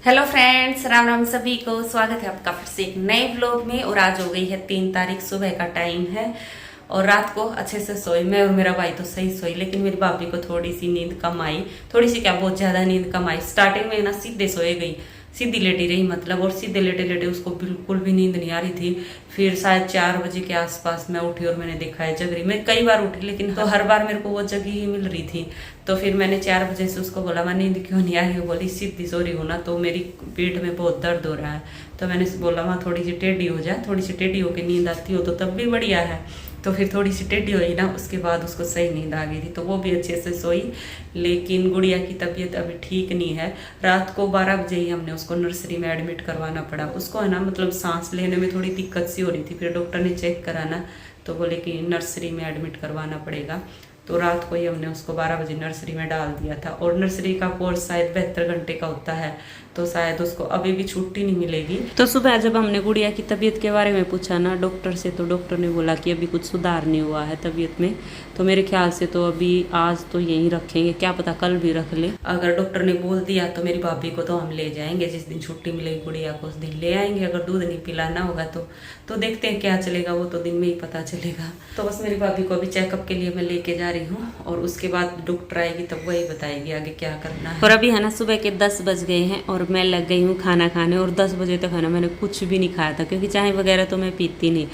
Hello friends, Ram Ram सभी को। स्वागत है आपका फिर से एक नए व्लॉग में। और आज हो गई है 3 तारीख, सुबह का टाइम है और रात को अच्छे से सोई मैं और मेरा भाई तो सही सोई, लेकिन मेरी भाभी को थोड़ी सी नींद कम आई। थोड़ी सी क्या, बहुत ज्यादा नींद कम आई। स्टार्टिंग में ना सीधे सोए गई, सीधी लेटी रही मतलब, और सीधे लेटे लेटे उसको बिल्कुल भी नींद नहीं आ रही थी। फिर शायद 4 बजे के आसपास मैं उठी और मैंने देखा है जग रही। मैं कई बार उठी लेकिन तो हर बार मेरे को वो जगी ही मिल रही थी। तो फिर मैंने 4 बजे से उसको बोला, मैं नींद क्यों नहीं आ रही? बोली सीधी सो रही हूँ ना, तो मेरी पेट में बहुत दर्द हो रहा है। तो मैंने बोला वहाँ थोड़ी सी टेढ़ी हो जाए, थोड़ी सी टेढ़ी होकर नींद आती हो तो तब भी बढ़िया है। तो फिर थोड़ी सी टेढ़ी हुई ना, उसके बाद उसको सही नींद आ गई थी, तो वो भी अच्छे से सोई। लेकिन गुड़िया की तबीयत अभी ठीक नहीं है। रात को 12 बजे ही हमने उसको नर्सरी में एडमिट करवाना पड़ा। उसको है ना मतलब सांस लेने में थोड़ी दिक्कत सी हो रही थी। फिर डॉक्टर ने चेक कराना तो बोले कि नर्सरी में एडमिट करवाना पड़ेगा। तो रात को ही हमने उसको 12 बजे नर्सरी में डाल दिया था। और नर्सरी का कोर्स शायद 72 घंटे का होता है, तो शायद उसको अभी भी छुट्टी नहीं मिलेगी। तो सुबह जब हमने गुड़िया की तबीयत के बारे में पूछा ना डॉक्टर से, तो डॉक्टर ने बोला कि अभी कुछ सुधार नहीं हुआ है तबीयत में। तो मेरे ख्याल से तो अभी आज तो यहीं रखेंगे, क्या पता कल भी रख ले। अगर डॉक्टर ने बोल दिया तो मेरी भाभी को तो हम ले जाएंगे, जिस दिन छुट्टी मिलेगी गुड़िया को उस दिन ले आएंगे। अगर दूध नहीं पिलाना होगा तो देखते हैं क्या चलेगा, वो तो दिन में ही पता चलेगा। तो बस मेरी भाभी को अभी चेकअप के लिए मैं लेके जा रही हूँ, और उसके बाद डॉक्टर आएगी तब वही बताएगी आगे क्या करना है। और अभी है ना सुबह के 10 बज गए हैं और मैं लग गई हूँ खाना खाने। और 10 बजे तक है ना मैंने कुछ भी नहीं खाया था, क्योंकि चाय वगैरह तो मैं पीती नहीं।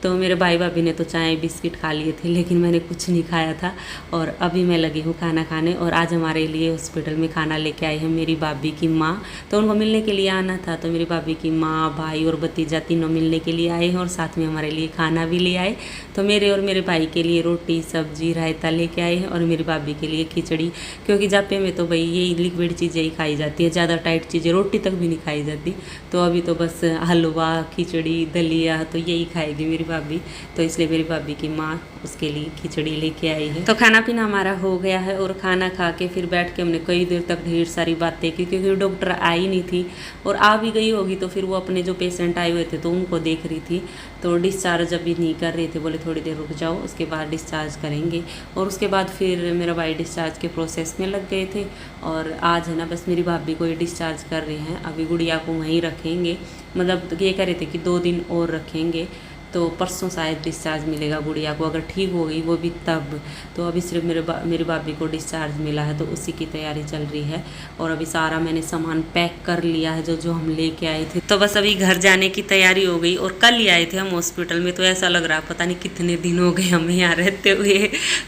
तो मेरे भाई भाभी ने तो चाय बिस्किट खा लिए थे, लेकिन मैंने कुछ नहीं खाया था। और अभी मैं लगी हूँ खाना खाने। और आज हमारे लिए हॉस्पिटल में खाना लेके आई है मेरी भाभी की माँ। तो उनको मिलने के लिए आना था, तो मेरी भाभी की माँ, भाई और भतीजा तीनों मिलने के लिए आए हैं और साथ में हमारे लिए खाना भी ले आए। तो मेरे और मेरे भाई के लिए रोटी सब्जी रायता लेके आए हैं, और मेरी भाभी के लिए खिचड़ी। क्योंकि जापे में तो भाई यही लिक्विड चीज़ें ही खाई जाती है, ज़्यादा टाइट चीज़ें, रोटी तक भी नहीं खाई जाती। तो अभी तो बस हलवा खिचड़ी दलिया तो यही खाएगी मेरी भाभी। तो इसलिए मेरी भाभी की माँ उसके लिए खिचड़ी लेके आई है। तो खाना पीना हमारा हो गया है, और खाना खा के फिर बैठ के हमने कई देर तक ढेर सारी बातें की, क्योंकि डॉक्टर आई नहीं थी। और आ भी गई होगी तो फिर वो अपने जो पेशेंट आए हुए थे तो उनको देख रही थी। तो डिस्चार्ज अभी नहीं कर रहे थे, बोले थोड़ी देर रुक जाओ, उसके बाद डिस्चार्ज करेंगे। और उसके बाद फिर मेरा भाई डिस्चार्ज के प्रोसेस में लग गए थे। और आज है ना बस मेरी भाभी को ही डिस्चार्ज कर रहे हैं। अभी गुड़िया को वहीं रखेंगे, मतलब ये कह रहे थे कि 2 दिन और रखेंगे। तो परसों शायद डिस्चार्ज मिलेगा गुड़िया को, अगर ठीक हो गई वो भी तब। तो अभी सिर्फ मेरी भाभी को डिस्चार्ज मिला है, तो उसी की तैयारी चल रही है। और अभी सारा मैंने सामान पैक कर लिया है जो जो हम लेके आए थे। तो बस अभी घर जाने की तैयारी हो गई। और कल ही आए थे हम हॉस्पिटल में, तो ऐसा लग रहा पता नहीं कितने दिन हो गए हमें यहाँ रहते हुए।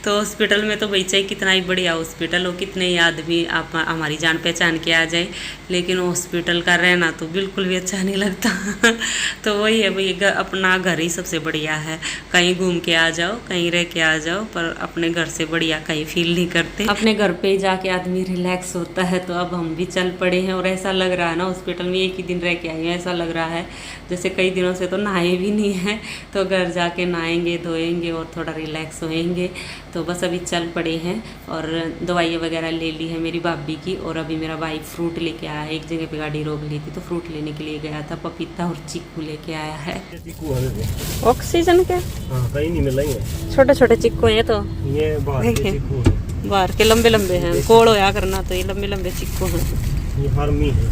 तो हॉस्पिटल में तो भाई चाहे कितना ही बढ़िया हॉस्पिटल हो, कितने ही आदमी आप हमारी जान पहचान के आ जाए, लेकिन हॉस्पिटल का रहना तो बिल्कुल भी अच्छा नहीं लगता। तो वही है भाई, अपना घर ही सबसे बढ़िया है। कहीं घूम के आ जाओ, कहीं रह के आ जाओ, पर अपने घर से बढ़िया कहीं फील नहीं करते। अपने घर पे जाके आदमी रिलैक्स होता है। तो अब हम भी चल पड़े हैं, और ऐसा लग रहा है ना हॉस्पिटल में एक ही दिन रह के आए हैं, ऐसा लग रहा है जैसे कई दिनों से तो नहाए भी नहीं है। तो घर जाके नहाएंगे धोएंगे और थोड़ा रिलैक्स होएंगे। तो बस अभी चल पड़े हैं, और दवाइयाँ वगैरह ले ली है मेरी भाभी की। और अभी मेरा भाई फ्रूट लेके आया है, एक जगह पे गाड़ी रोक ली थी तो फ्रूट लेने के लिए गया था, पपीता और चीकू लेके आया है। ऑक्सीजन के कहीं नहीं मिल रही है, छोटे छोटे चिक्कू हैं। तो ये बाहर के लंबे लंबे हैं, कोड़ होया करना, तो ये लंबे लंबे चिक्कू हैं। ये फार्मी है।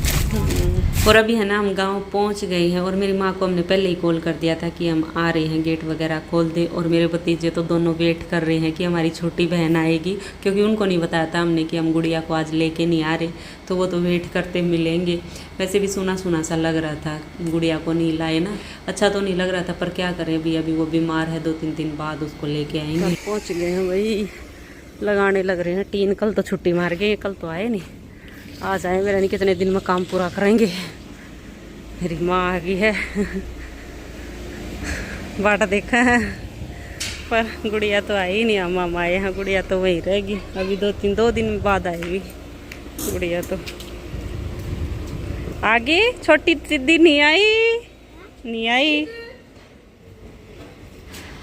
और अभी है ना हम गांव पहुंच गए हैं, और मेरी माँ को हमने पहले ही कॉल कर दिया था कि हम आ रहे हैं, गेट वगैरह खोल दे। और मेरे भतीजे तो दोनों वेट कर रहे हैं कि हमारी छोटी बहन आएगी, क्योंकि उनको नहीं बताया था हमने कि हम गुड़िया को आज लेके नहीं आ रहे। तो वो तो वेट करते मिलेंगे। वैसे भी सुना सुना सा लग रहा था, गुड़िया को नहीं लाए ना, अच्छा तो नहीं लग रहा था। पर क्या करें, अभी वो बीमार है, 2-3 दिन बाद उसको लेके आएंगे। पहुँच गए हैं भाई, लगाने लग रहे हैं टीन। कल तो छुट्टी मार गए, कल तो आए नहीं, आज आए। मेरा नहीं कितने दिन में काम पूरा करेंगे। मेरी माँ आ गई है। बाटा देखा है, पर गुड़िया तो आई नहीं। हम मामा आए हैं, गुड़िया तो वहीं रहेगी। अभी 2 दिन बाद आएगी गुड़िया। तो आगे छोटी सिद्धि नहीं आई।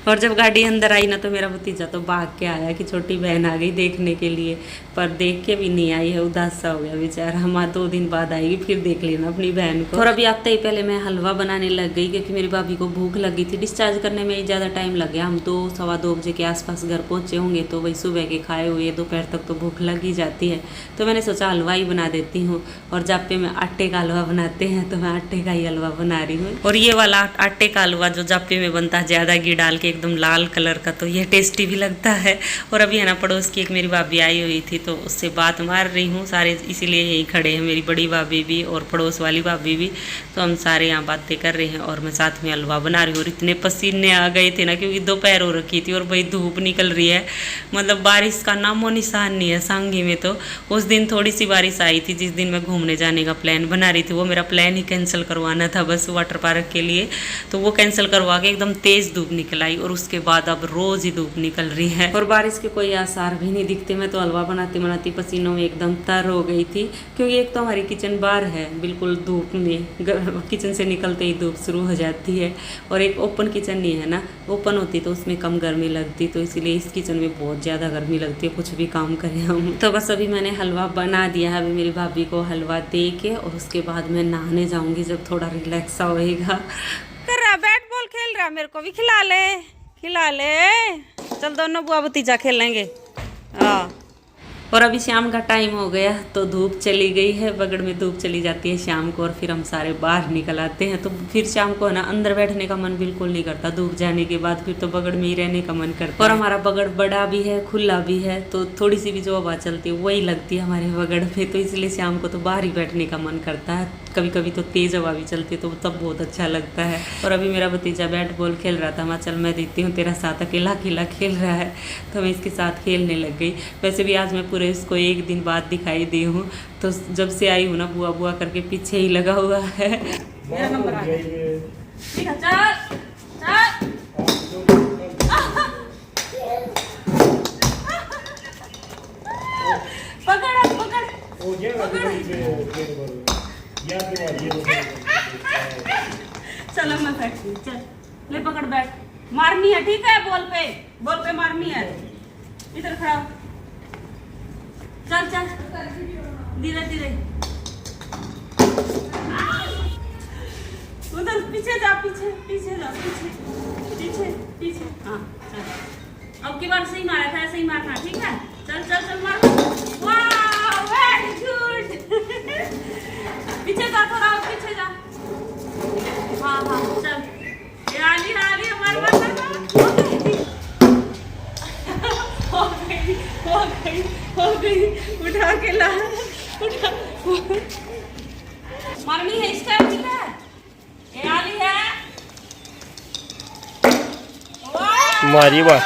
और जब गाड़ी अंदर आई ना, तो मेरा भतीजा तो भाग के आया कि छोटी बहन आ गई देखने के लिए। पर देख के भी नहीं आई है, उदास सा हो गया बेचारा। हम 2 दिन बाद आएगी, फिर देख लेना अपनी बहन को। और अभी आते ही पहले मैं हलवा बनाने लग गई, क्योंकि मेरी भाभी को भूख लगी थी। डिस्चार्ज करने में ही ज़्यादा टाइम लग गया। हम 2 सवा 2 बजे के आसपास घर पहुँचे होंगे, तो वही सुबह के खाए हुए दोपहर तक तो भूख लग ही जाती है। तो मैंने सोचा हलवा ही बना देती हूँ। और जापे में आटे का हलवा बनाते हैं, तो मैं आटे का ही हलवा बना रही हूँ। और ये वाला आटे का हलवा जो जापे में बनता है ज़्यादा घी डाल के, एकदम लाल कलर का, तो ये टेस्टी भी लगता है। और अभी है ना, पड़ोस की एक मेरी भाभी आई हुई थी, तो उससे बात मार रही हूँ। सारे इसीलिए यही खड़े हैं, मेरी बड़ी भाभी भी और पड़ोस वाली भाभी भी। तो हम सारे यहाँ बातें कर रहे हैं और मैं साथ में हलवा बना रही हूँ। और इतने पसीने आ गए थे ना, क्योंकि दोपहर हो रखी थी और भाई धूप निकल रही है। मतलब बारिश का नामो निशान नहीं है सांगी में। तो उस दिन थोड़ी सी बारिश आई थी, जिस दिन मैं घूमने जाने का प्लान बना रही थी। वो मेरा प्लान ही कैंसिल करवाना था बस वाटर पार्क के लिए, तो वो कैंसिल करवा के एकदम तेज़ धूप निकल आई। और उसके बाद अब रोज़ ही धूप निकल रही है और बारिश के कोई आसार भी नहीं दिखते। मैं तो हलवा बनाती बनाती पसीनों में एकदम तर हो गई थी, क्योंकि एक तो हमारी किचन बाहर है बिल्कुल धूप में, किचन से निकलते ही धूप शुरू हो जाती है। और एक ओपन किचन नहीं है ना, ओपन होती तो उसमें कम गर्मी लगती, तो इसीलिए इस किचन में बहुत ज़्यादा गर्मी लगती है कुछ भी काम करें हम। तो बस अभी मैंने हलवा बना दिया है। अभी मेरी भाभी को हलवा दे के और उसके बाद मैं नहाने जाऊँगी, जब थोड़ा रिलैक्स होएगा। कर रहा बैट बॉल खेल रहा, मेरे को भी खिला ले। चल दोनों बुआ भतीजा खेलेंगे। हाँ, और अभी शाम का टाइम हो गया, तो धूप चली गई है। बगड़ में धूप चली जाती है शाम को, और फिर हम सारे बाहर निकल आते हैं। तो फिर शाम को है ना, अंदर बैठने का मन बिल्कुल नहीं करता धूप जाने के बाद। फिर तो बगड़ में ही रहने का मन करता है। और हमारा बगड़ बड़ा भी है, खुला भी है, तो थोड़ी सी भी जो हवा चलती है वही लगती है हमारे बगड़ पे। तो इसलिए शाम को तो बाहर ही बैठने का मन करता है। कभी कभी तो तेज़ हवा भी चलती है, तो तब बहुत अच्छा लगता है। और अभी मेरा भतीजा बैट बॉल खेल रहा था, मैं चल मैं देती हूँ तेरा साथ, अकेला अकेला खेल रहा है, तो मैं इसके साथ खेलने लग गई। वैसे भी आज मैं पूरे इसको 1 दिन बाद दिखाई दी हूँ, तो जब से आई हूँ ना बुआ बुआ करके पीछे ही लगा हुआ है। मेरा नंबर आ गया। चलो मैं बैठती हूँ, चल ले पकड़ बैठ। मारनी है ठीक है, बॉल पे मारनी है। इधर खड़ा, चल धीरे धीरे। उधर पीछे जा, पीछे हाँ चल। अब की बार सही मारा था, ऐसे ही मारना ठीक है। चल मार। वाह वेरी गुड। पीछे जा थोड़ा, पीछे जा। हाँ चल। आली मार। हो गई। उठा के ला, उठा। मारनी है इस टाइम ठीक है। ये आली है, मारी वाह।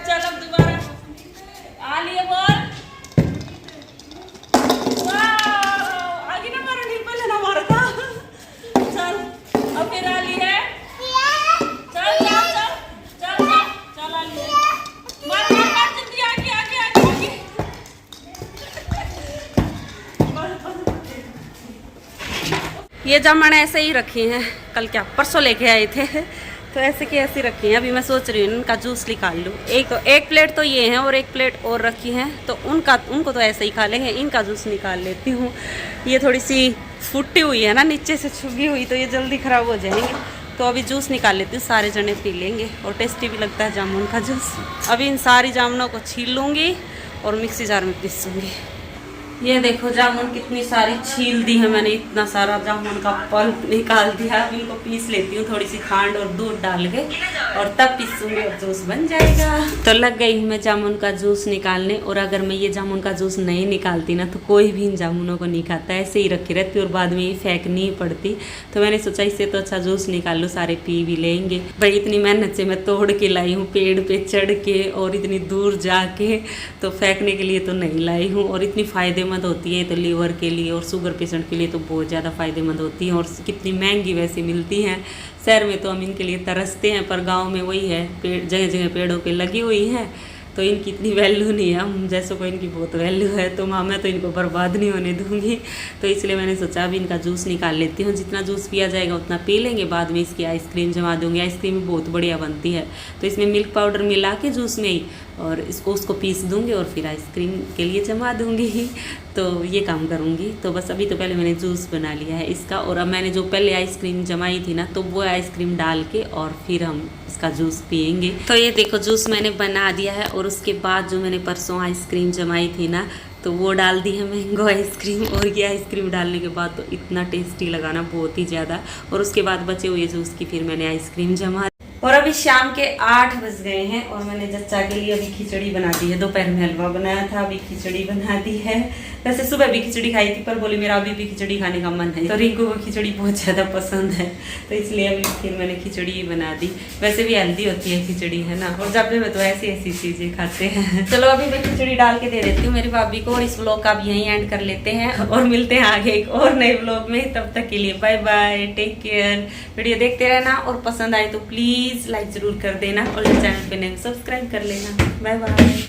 चल अब दोबारा आली है बॉल। आगे ना मारो, नहीं पहले ना मारा था। चल अब फिर आली है। चल आली है। मार जल्दी आगे। ये जामुन ऐसे ही रखी हैं, कल क्या परसों लेके आए थे, तो ऐसे की ऐसी रखी हैं। अभी मैं सोच रही हूँ इनका जूस निकाल लूँ। एक प्लेट तो ये है और एक प्लेट और रखी है, तो उनको तो ऐसे ही खा लेंगे। इनका जूस निकाल लेती हूँ। ये थोड़ी सी फूटी हुई है ना, नीचे से छुगी हुई, तो ये जल्दी ख़राब हो जाएंगे। तो अभी जूस निकाल लेती हूँ, सारे जने पी लेंगे। और टेस्टी भी लगता है जामुन का जूस। अभी इन सारी जामुनों को छील लूँगी और मिक्सी जार में पीसूँगी। ये देखो जामुन कितनी सारी छील दी है मैंने, इतना सारा जामुन का पल्प निकाल दिया। अब इनको पीस लेती हूँ थोड़ी सी खांड और दूध डाल के, और तब पीसूंगी और जूस बन जाएगा। तो लग गई हूँ मैं जामुन का जूस निकालने। और अगर मैं ये जामुन का जूस नहीं निकालती ना, तो कोई भी इन जामुनों को नहीं खाता, ऐसे ही रखी रहती और बाद में ये फेंकनी पड़ती। तो मैंने सोचा इससे तो अच्छा जूस निकाल लो, सारे पी भी लेंगे। भाई इतनी मेहनत से मैं तोड़ के लाई हूँ, पेड़ पे चढ़ के और इतनी दूर जाके, तो फेंकने के लिए तो नहीं लाई हूँ। और इतनी फ़ायदेमंद होती है तो लीवर के लिए और शुगर पेशेंट के लिए तो बहुत ज़्यादा फ़ायदेमंद होती है। और कितनी महंगी वैसे मिलती हैं। शहर में तो हम इनके लिए तरसते हैं, पर गांव में वही है, पेड़ जगह जगह पेड़ों पे लगी हुई है, तो इनकी इतनी वैल्यू नहीं है, हम जैसों को इनकी बहुत वैल्यू है, तो मैं तो इनको बर्बाद नहीं होने दूंगी। तो इसलिए मैंने सोचा अभी इनका जूस निकाल लेती हूँ, जितना जूस पिया जाएगा उतना पी लेंगे, बाद में इसकी आइसक्रीम जमा दूँगी। आइसक्रीम बहुत बढ़िया बनती है, तो इसमें मिल्क पाउडर मिला के जूस में ही और उसको पीस दूँगी और फिर आइसक्रीम के लिए जमा दूँगी। तो ये काम करूँगी। तो बस अभी तो पहले मैंने जूस बना लिया है इसका, और अब मैंने जो पहले आइसक्रीम जमाई थी ना, तो वो आइसक्रीम डाल के और फिर हम इसका जूस पियेंगे। तो ये देखो जूस मैंने बना दिया है, और उसके बाद जो मैंने परसों आइसक्रीम जमाई थी ना, तो वो डाल दी है मैंगो आइसक्रीम। और ये आइसक्रीम डालने के बाद तो इतना टेस्टी लगा ना, बहुत ही ज़्यादा। और उसके बाद बचे हुए जूस की फिर मैंने आइसक्रीम जमा। और अभी शाम के 8 बज गए हैं, और मैंने जच्चा के लिए अभी खिचड़ी बना दी है। दोपहर में हलवा बनाया था, अभी खिचड़ी बना दी है। वैसे सुबह भी खिचड़ी खाई थी, पर बोली मेरा अभी भी खिचड़ी खाने का मन है, तो रिंकू को खिचड़ी बहुत ज़्यादा पसंद है, तो इसलिए अभी फिर मैंने खिचड़ी ही बना दी। वैसे भी हेल्दी होती है खिचड़ी, है ना, और जब में तो ऐसी ऐसी चीज़ें खाते हैं। चलो अभी मैं खिचड़ी डाल के दे देती हूँ मेरी भाभी को, और इस व्लॉग का भी यहीं एंड कर लेते हैं, और मिलते हैं आगे एक और नए व्लॉग में। तब तक के लिए bye bye, take care. Video देखते रहना, और पसंद आए तो प्लीज़ लाइक जरूर कर देना, और चैनल पे नहीं सब्सक्राइब कर लेना। Bye bye.